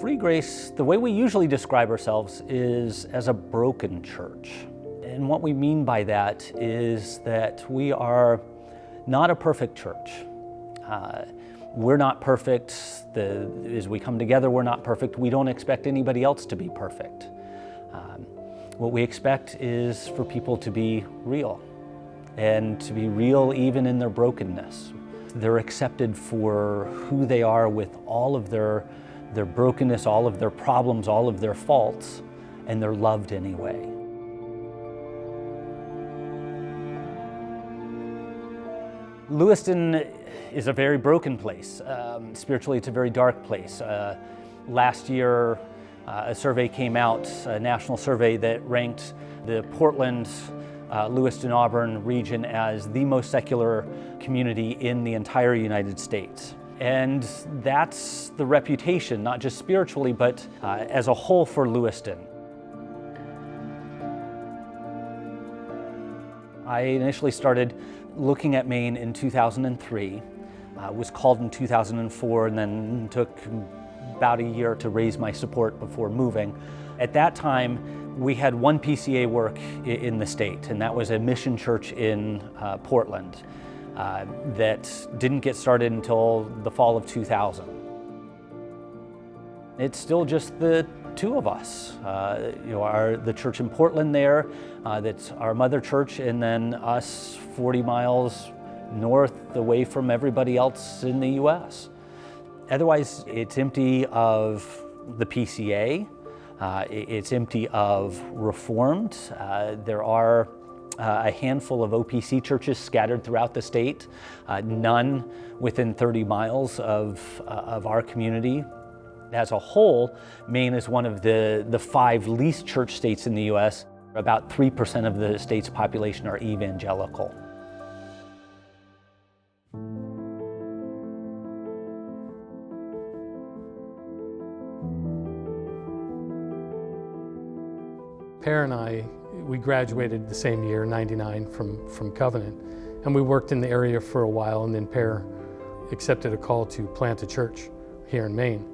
Free Grace, the way we usually describe ourselves is as a broken church. And what we mean by that is that we are not a perfect church. We're not perfect. As we come together, we're not perfect. We don't expect anybody else to be perfect. What we expect is for people to be real, and to be real even in their brokenness. They're accepted for who they are with all of their brokenness, all of their problems, all of their faults, and they're loved anyway. Lewiston is a very broken place. Spiritually, it's a very dark place. Last year, a survey came out, a national survey that ranked the Portland, Lewiston, Auburn region as the most secular community in the entire United States. And that's the reputation, not just spiritually, but as a whole for Lewiston. I initially started looking at Maine in 2003, was called in 2004, and then took about a year to raise my support before moving. At that time, we had one PCA work in the state, and that was a mission church in Portland. That didn't get started until the fall of 2000. It's still just the two of us. The church in Portland there, that's our mother church, and then us 40 miles north away from everybody else in the U.S. Otherwise, it's empty of the PCA. It's empty of Reformed. There are a handful of OPC churches scattered throughout the state, none within 30 miles of our community. As a whole, Maine is one of the 5 least church states in the U.S. About 3% of the state's population are evangelical. Per and I, we graduated the same year, 99, from Covenant, and we worked in the area for a while, and then Per accepted a call to plant a church here in Maine.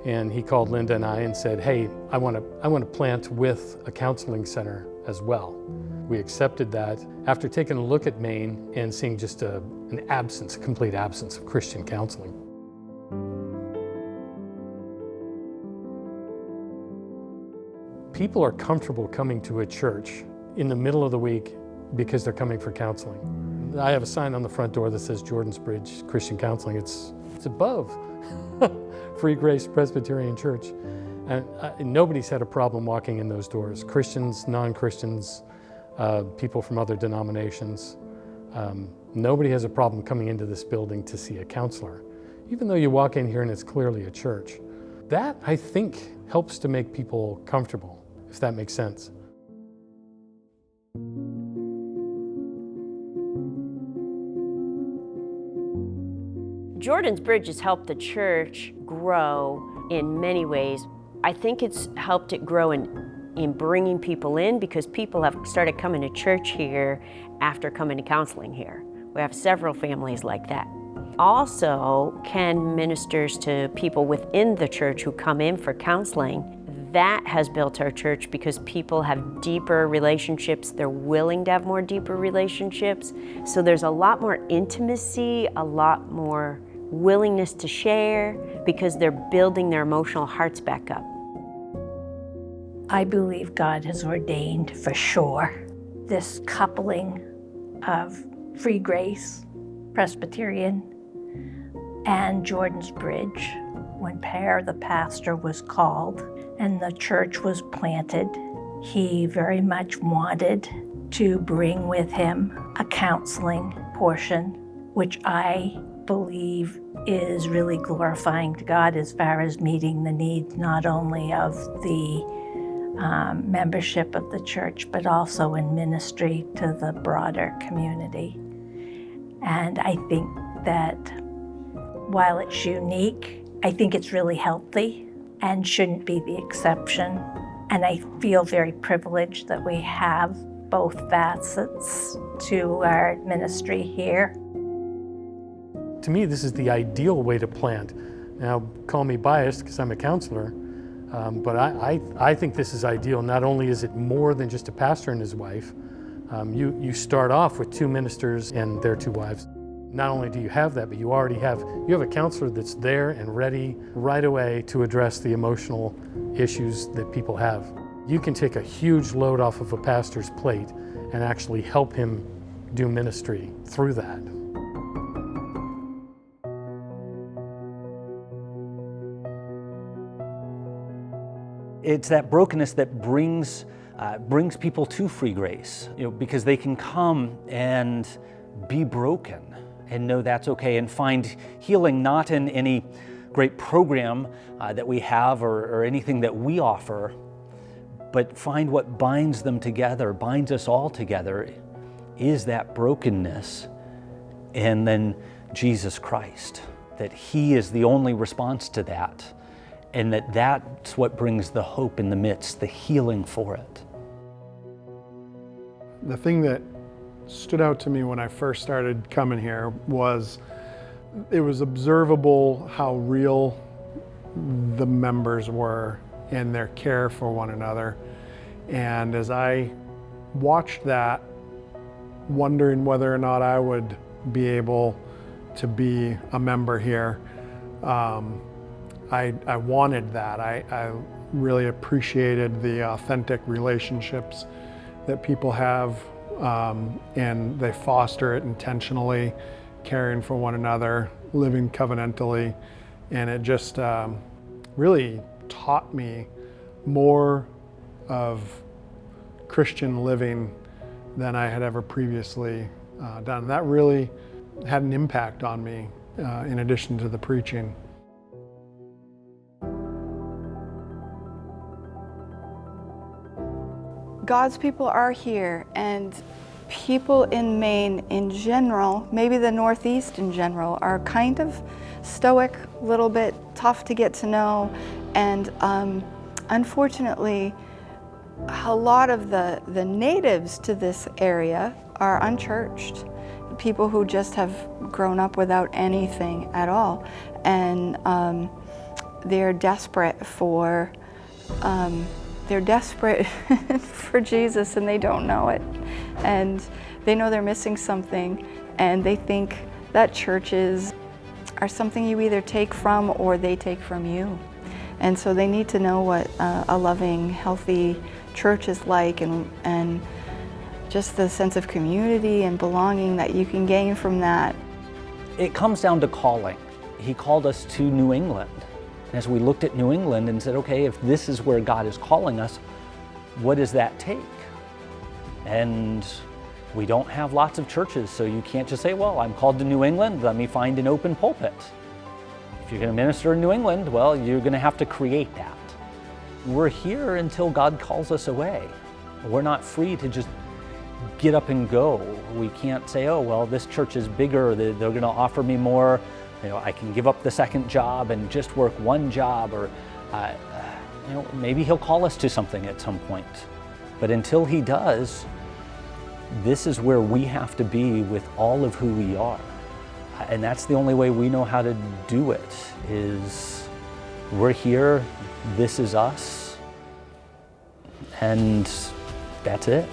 And he called Linda and I and said, hey, I want to plant with a counseling center as well. We accepted that after taking a look at Maine and seeing just a complete absence of Christian counseling. People are comfortable coming to a church in the middle of the week because they're coming for counseling. I have a sign on the front door that says Jordan's Bridge Christian Counseling. It's above Free Grace Presbyterian Church. And nobody's had a problem walking in those doors. Christians, non-Christians, people from other denominations. Nobody has a problem coming into this building to see a counselor, even though you walk in here and it's clearly a church. That, I think, helps to make people comfortable, if that makes sense. Jordan's Bridge has helped the church grow in many ways. I think it's helped it grow in bringing people in, because people have started coming to church here after coming to counseling here. We have several families like that. Also, Ken ministers to people within the church who come in for counseling. That has built our church because people have deeper relationships. They're willing to have more deeper relationships. So there's a lot more intimacy, a lot more willingness to share, because they're building their emotional hearts back up. I believe God has ordained for sure this coupling of Free Grace Presbyterian and Jordan's Bridge. When Per, the pastor, was called and the church was planted, He very much wanted to bring with him a counseling portion, which I believe is really glorifying to God as far as meeting the needs not only of the membership of the church, but also in ministry to the broader community. And I think that while it's unique, I think it's really healthy and shouldn't be the exception. And I feel very privileged that we have both facets to our ministry here. To me, this is the ideal way to plant. Now, call me biased because I'm a counselor, but I think this is ideal. Not only is it more than just a pastor and his wife, you start off with 2 ministers and their 2 wives. Not only do you have that, but you have a counselor that's there and ready right away to address the emotional issues that people have. You can take a huge load off of a pastor's plate and actually help him do ministry through that. It's that brokenness that brings people to Free Grace, because they can come and be broken and know that's okay and find healing not in any great program that we have or anything that we offer, but find what binds them together, binds us all together, is that brokenness, and then Jesus Christ, that He is the only response to that, and that's what brings the hope in the midst, the healing for it. The thing that stood out to me when I first started coming here was it was observable how real the members were in their care for one another. And as I watched that, wondering whether or not I would be able to be a member here, I wanted that. I really appreciated the authentic relationships that people have, and they foster it intentionally, caring for one another, living covenantally, and it just really taught me more of Christian living than I had ever previously done. That really had an impact on me, in addition to the preaching. God's people are here, and people in Maine in general, maybe the Northeast in general, are kind of stoic, a little bit tough to get to know, and unfortunately, a lot of the natives to this area are unchurched, people who just have grown up without anything at all, and they're desperate for Jesus, and they don't know it, and they know they're missing something, and they think that churches are something you either take from or they take from you, and so they need to know what a loving, healthy church is like, and just the sense of community and belonging that you can gain from that. It comes down to calling. He called us to New England. As we looked at New England and said, okay, if this is where God is calling us, what does that take? And we don't have lots of churches, so you can't just say, well, I'm called to New England, let me find an open pulpit. If you're going to minister in New England, well, you're going to have to create that. We're here until God calls us away. We're not free to just get up and go. We can't say, oh, well, this church is bigger, they're going to offer me more. I can give up the second job and just work one job, or maybe He'll call us to something at some point. But until He does, this is where we have to be with all of who we are. And that's the only way we know how to do it, is we're here, this is us, and that's it.